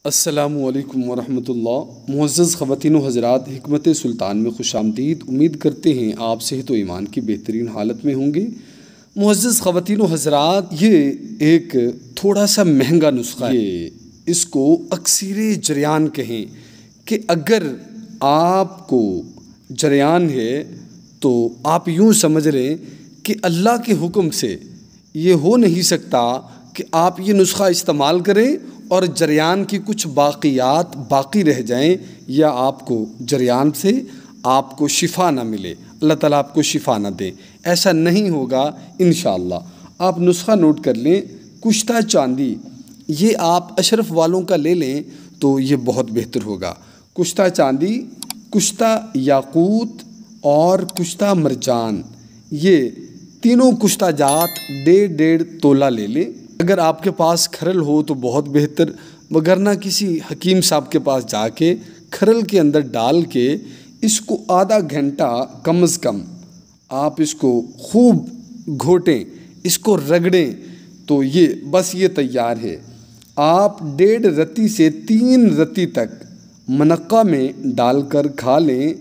السلام علیکم ورحمۃ اللہ۔ معزز خواتین و حضرات، حکمت سلطان میں خوش آمدید۔ امید کرتے ہیں آپ صحت و ایمان کی بہترین حالت میں ہوں گے۔ معزز خواتین و حضرات، یہ ایک تھوڑا سا مہنگا نسخہ ہے، اس کو اکسیر جریان کہیں کہ اگر آپ کو جریان ہے تو آپ یوں سمجھ لیں کہ اللہ کے حکم سے یہ ہو نہیں سکتا کہ آپ یہ نسخہ استعمال کریں اور جریان کی کچھ باقیات باقی رہ جائیں یا آپ کو جریان سے آپ کو شفا نہ ملے، اللہ تعالیٰ آپ کو شفا نہ دیں، ایسا نہیں ہوگا انشاءاللہ۔ آپ نسخہ نوٹ کر لیں، کشتہ چاندی، یہ آپ اشرف والوں کا لے لیں تو یہ بہت بہتر ہوگا۔ کشتہ چاندی، کشتہ یاقوت اور کشتہ مرجان، یہ تینوں کشتہ جات 1.5 تولہ لے لیں۔ اگر آپ کے پاس کھرل ہو تو بہت بہتر، وگرنہ کسی حکیم صاحب کے پاس جا کے کھرل کے اندر ڈال کے اس کو آدھا گھنٹہ کم از کم آپ اس کو خوب گھوٹیں، اس کو رگڑیں تو یہ بس یہ تیار ہے۔ آپ 1.5 رتی سے 3 رتی تک منقع میں ڈال کر کھا لیں۔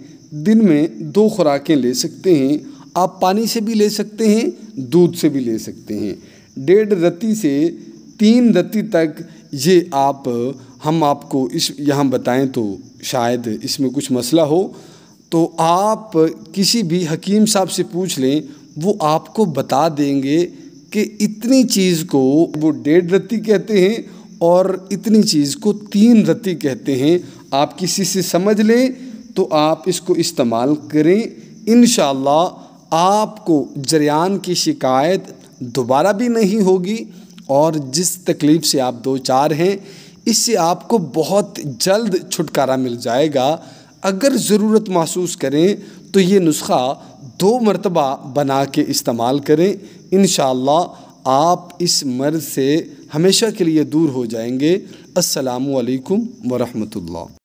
دن میں 2 خوراکیں لے سکتے ہیں، آپ پانی سے بھی لے سکتے ہیں، دودھ سے بھی لے سکتے ہیں۔ 1.5 رتی سے 3 رتی تک یہ ہم آپ کو یہاں بتائیں تو شاید اس میں کچھ مسئلہ ہو، تو آپ کسی بھی حکیم صاحب سے پوچھ لیں، وہ آپ کو بتا دیں گے کہ اتنی چیز کو وہ 1.5 رتی کہتے ہیں اور اتنی چیز کو 3 رتی کہتے ہیں۔ آپ کسی سے سمجھ لیں تو آپ اس کو استعمال کریں، انشاءاللہ آپ کو جریان کی شکایت دوبارہ بھی نہیں ہوگی، اور جس تکلیف سے آپ دوچار ہیں اس سے آپ کو بہت جلد چھٹکارا مل جائے گا۔ اگر ضرورت محسوس کریں تو یہ نسخہ 2 مرتبہ بنا کے استعمال کریں، انشاءاللہ آپ اس مرض سے ہمیشہ کے لیے دور ہو جائیں گے۔ السلام علیکم ورحمۃ اللہ۔